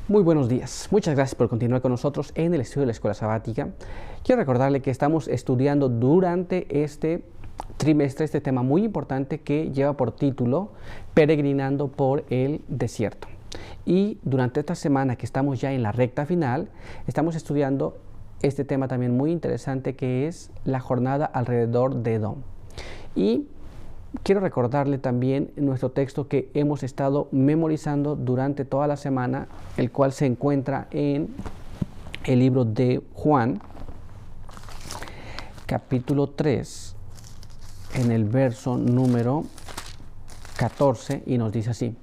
Muy buenos días. Muchas gracias por continuar con nosotros en el estudio de la Escuela Sabática. Quiero recordarle que estamos estudiando durante este trimestre este tema muy importante que lleva por título Peregrinando por el desierto. Y durante esta semana que estamos ya en la recta final, estamos estudiando este tema también muy interesante que es la jornada alrededor de Edom. Y quiero recordarle también nuestro texto que hemos estado memorizando durante toda la semana, el cual se encuentra en el libro de Juan, capítulo 3, en el verso número 14, y nos dice así: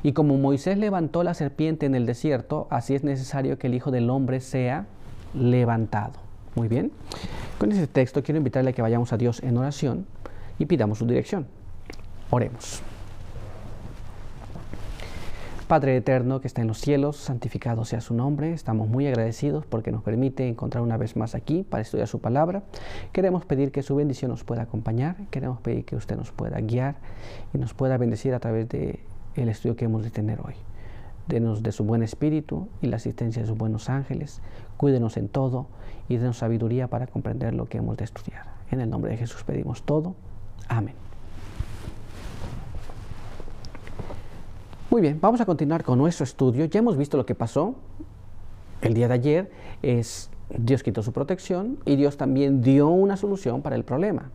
y como Moisés levantó la serpiente en el desierto, así es necesario que el Hijo del Hombre sea levantado. Muy bien, con ese texto quiero invitarle a que vayamos a Dios en oración y pidamos su dirección. Oremos. Padre eterno que está en los cielos, santificado sea su nombre. Estamos muy agradecidos porque nos permite encontrar una vez más aquí para estudiar su palabra. Queremos pedir que su bendición nos pueda acompañar. Queremos pedir que usted nos pueda guiar y nos pueda bendecir a través del estudio que hemos de tener hoy. Denos de su buen espíritu y la asistencia de sus buenos ángeles. Cuídenos en todo y denos sabiduría para comprender lo que hemos de estudiar. En el nombre de Jesús pedimos todo. Amén. Muy bien, vamos a continuar con nuestro estudio. Ya hemos visto lo que pasó el día de ayer. Dios quitó su protección y Dios también dio una solución para el problema.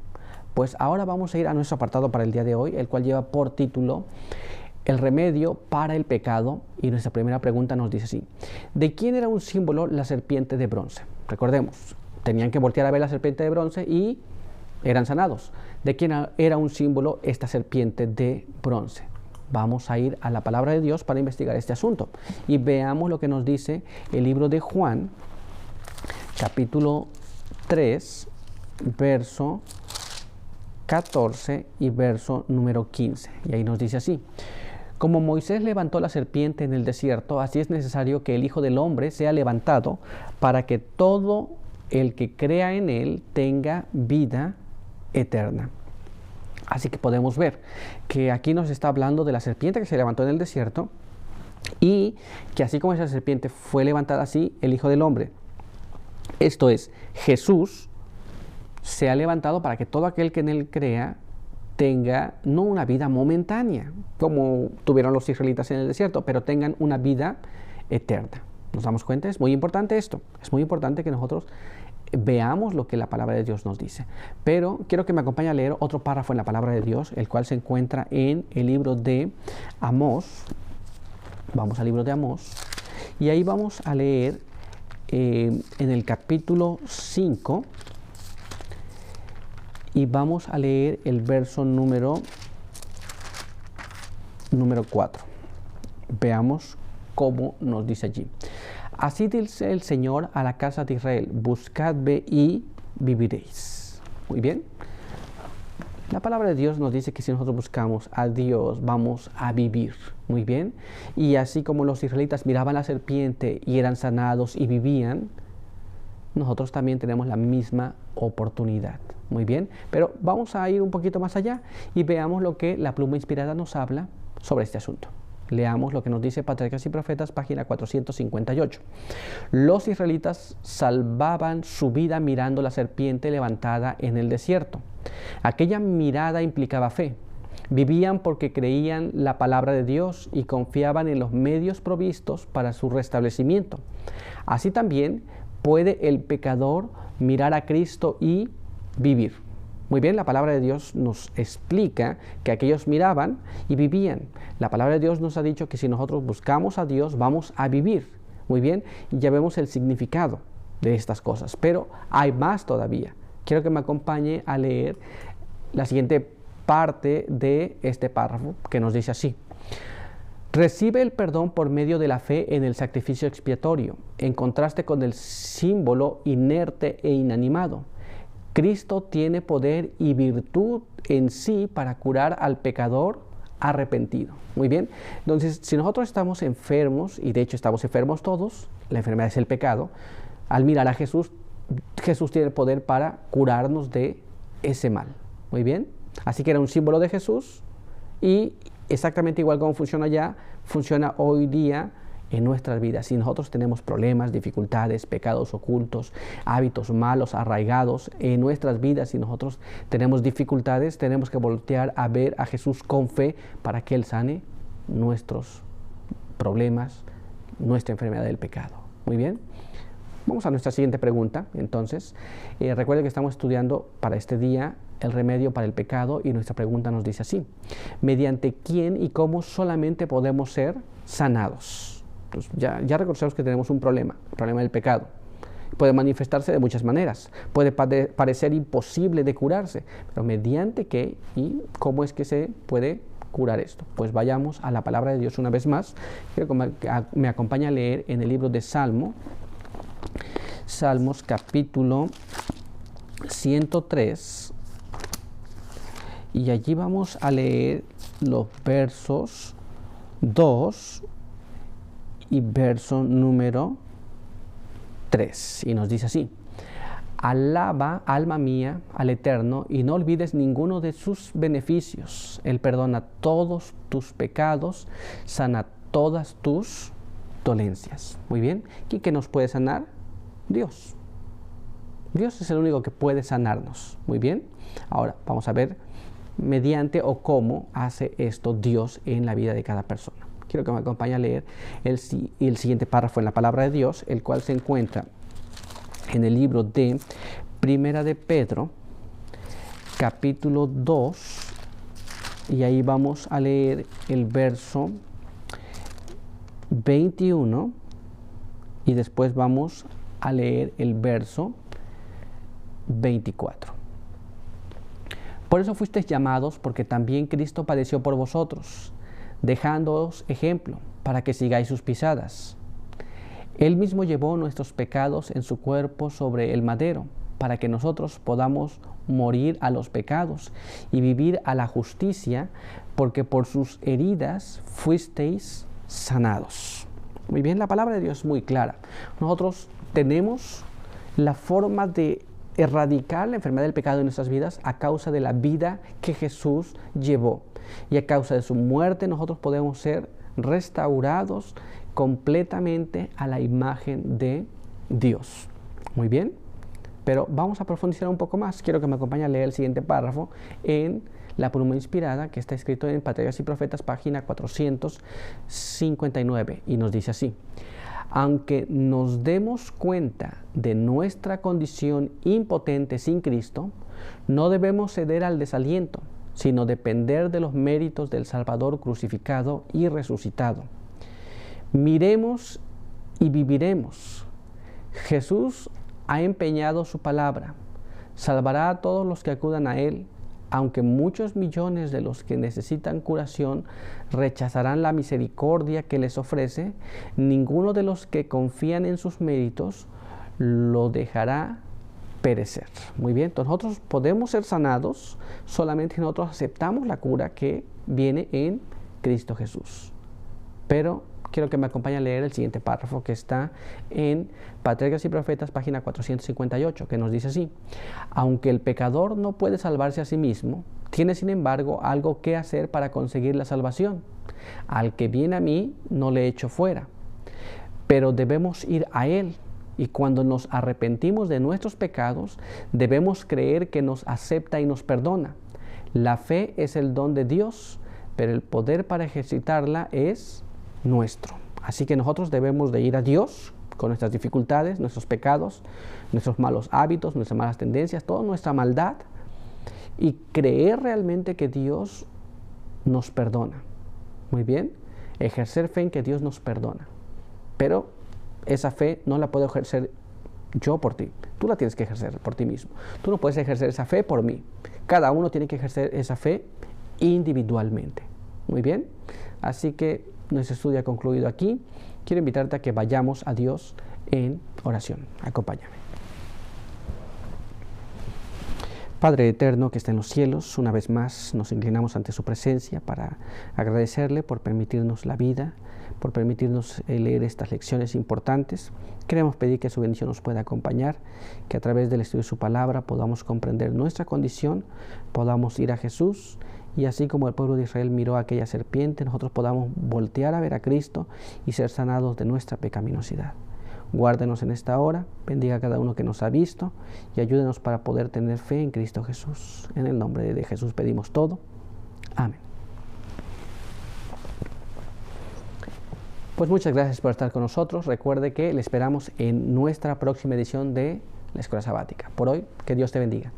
Pues ahora vamos a ir a nuestro apartado para el día de hoy, el cual lleva por título El remedio para el pecado. Y nuestra primera pregunta nos dice así: ¿de quién era un símbolo la serpiente de bronce? Recordemos, tenían que voltear a ver la serpiente de bronce y eran sanados. ¿De quién era un símbolo esta serpiente de bronce? Vamos a ir a la palabra de Dios para investigar este asunto y veamos lo que nos dice el libro de Juan, capítulo 3, verso 14 y verso número 15. Y ahí nos dice así: como Moisés levantó la serpiente en el desierto, así es necesario que el Hijo del Hombre sea levantado para que todo el que crea en él tenga vida eterna. Así que podemos ver que aquí nos está hablando de la serpiente que se levantó en el desierto y que así como esa serpiente fue levantada, así el Hijo del Hombre, esto es, Jesús, se ha levantado para que todo aquel que en él crea tenga no una vida momentánea como tuvieron los israelitas en el desierto, pero tengan una vida eterna. ¿Nos damos cuenta? Es muy importante esto. Es muy importante que nosotros veamos lo que la palabra de Dios nos dice. Pero quiero que me acompañe a leer otro párrafo en la palabra de Dios, el cual se encuentra en el libro de Amós. Vamos al libro de Amós y ahí vamos a leer en el capítulo 5 y vamos a leer el verso número 4. Veamos cómo nos dice allí: así dice el Señor a la casa de Israel: buscadme y viviréis. Muy bien. La palabra de Dios nos dice que si nosotros buscamos a Dios, vamos a vivir. Muy bien. Y así como los israelitas miraban la serpiente y eran sanados y vivían, nosotros también tenemos la misma oportunidad. Muy bien. Pero vamos a ir un poquito más allá y veamos lo que la pluma inspirada nos habla sobre este asunto. Leamos lo que nos dice Patriarcas y Profetas, página 458. Los israelitas salvaban su vida mirando la serpiente levantada en el desierto. Aquella mirada implicaba fe. Vivían porque creían la palabra de Dios y confiaban en los medios provistos para su restablecimiento. Así también puede el pecador mirar a Cristo y vivir. Muy bien, la palabra de Dios nos explica que aquellos miraban y vivían. La palabra de Dios nos ha dicho que si nosotros buscamos a Dios, vamos a vivir. Muy bien, y ya vemos el significado de estas cosas, pero hay más todavía. Quiero que me acompañe a leer la siguiente parte de este párrafo que nos dice así: recibe el perdón por medio de la fe en el sacrificio expiatorio, en contraste con el símbolo inerte e inanimado. Cristo tiene poder y virtud en sí para curar al pecador arrepentido. Muy bien, entonces si nosotros estamos enfermos, y de hecho estamos enfermos todos, la enfermedad es el pecado, al mirar a Jesús, Jesús tiene el poder para curarnos de ese mal. Muy bien, así que era un símbolo de Jesús y exactamente igual como funciona ya, funciona hoy día en nuestras vidas. Si nosotros tenemos problemas, dificultades, pecados ocultos, hábitos malos arraigados en nuestras vidas, si nosotros tenemos dificultades, tenemos que voltear a ver a Jesús con fe para que Él sane nuestros problemas, nuestra enfermedad del pecado. Muy bien. Vamos a nuestra siguiente pregunta. Entonces, recuerden que estamos estudiando para este día el remedio para el pecado y nuestra pregunta nos dice así: ¿mediante quién y cómo solamente podemos ser sanados? Entonces, ya reconocemos que tenemos un problema, el problema del pecado. Puede manifestarse de muchas maneras, puede parecer imposible de curarse, pero ¿mediante qué y cómo es que se puede curar esto? Pues vayamos a la palabra de Dios una vez más. Quiero que me acompañe a leer en el libro de Salmos capítulo 103, y allí vamos a leer los versos 2 y verso número 3, y nos dice así: alaba, alma mía, al Eterno, y no olvides ninguno de sus beneficios. Él perdona todos tus pecados, sana todas tus dolencias. Muy bien. ¿Y qué nos puede sanar? Dios. Dios es el único que puede sanarnos. Muy bien. Ahora vamos a ver mediante o cómo hace esto Dios en la vida de cada persona. Quiero que me acompañe a leer el siguiente párrafo en la palabra de Dios, el cual se encuentra en el libro de Primera de Pedro, capítulo 2, y ahí vamos a leer el verso 21 y después vamos a leer el verso 24. Por eso fuisteis llamados, porque también Cristo padeció por vosotros, dejándoos ejemplo para que sigáis sus pisadas. Él mismo llevó nuestros pecados en su cuerpo sobre el madero, para que nosotros podamos morir a los pecados y vivir a la justicia, porque por sus heridas fuisteis sanados. Muy bien, la palabra de Dios es muy clara. Nosotros tenemos la forma de erradicar la enfermedad del pecado en nuestras vidas a causa de la vida que Jesús llevó. Y a causa de su muerte nosotros podemos ser restaurados completamente a la imagen de Dios. Muy bien, pero vamos a profundizar un poco más. Quiero que me acompañe a leer el siguiente párrafo en la pluma inspirada, que está escrito en Patriarcas y Profetas, página 459, y nos dice así: aunque nos demos cuenta de nuestra condición impotente sin Cristo, no debemos ceder al desaliento, sino depender de los méritos del Salvador crucificado y resucitado. Miremos y viviremos. Jesús ha empeñado su palabra, salvará a todos los que acudan a Él, aunque muchos millones de los que necesitan curación rechazarán la misericordia que les ofrece. Ninguno de los que confían en sus méritos lo dejará perecer. Muy bien, entonces nosotros podemos ser sanados solamente si nosotros aceptamos la cura que viene en Cristo Jesús. Pero quiero que me acompañe a leer el siguiente párrafo que está en Patriarcas y Profetas, página 458, que nos dice así: aunque el pecador no puede salvarse a sí mismo, tiene sin embargo algo que hacer para conseguir la salvación. Al que viene a mí, no le echo fuera, pero debemos ir a Él. Y cuando nos arrepentimos de nuestros pecados, debemos creer que nos acepta y nos perdona. La fe es el don de Dios, pero el poder para ejercitarla es nuestro. Así que nosotros debemos de ir a Dios con nuestras dificultades, nuestros pecados, nuestros malos hábitos, nuestras malas tendencias, toda nuestra maldad, y creer realmente que Dios nos perdona. Muy bien, ejercer fe en que Dios nos perdona. Pero esa fe no la puedo ejercer yo por ti. Tú la tienes que ejercer por ti mismo. Tú no puedes ejercer esa fe por mí. Cada uno tiene que ejercer esa fe individualmente. Muy bien. Así que nuestro estudio ha concluido aquí. Quiero invitarte a que vayamos a Dios en oración. Acompáñame. Padre eterno que está en los cielos, una vez más nos inclinamos ante su presencia para agradecerle por permitirnos la vida, por permitirnos leer estas lecciones importantes. Queremos pedir que su bendición nos pueda acompañar, que a través del estudio de su palabra podamos comprender nuestra condición, podamos ir a Jesús y así como el pueblo de Israel miró a aquella serpiente, nosotros podamos voltear a ver a Cristo y ser sanados de nuestra pecaminosidad. Guárdenos en esta hora, bendiga a cada uno que nos ha visto y ayúdenos para poder tener fe en Cristo Jesús. En el nombre de Jesús pedimos todo. Amén. Pues muchas gracias por estar con nosotros. Recuerde que le esperamos en nuestra próxima edición de la Escuela Sabática. Por hoy, que Dios te bendiga.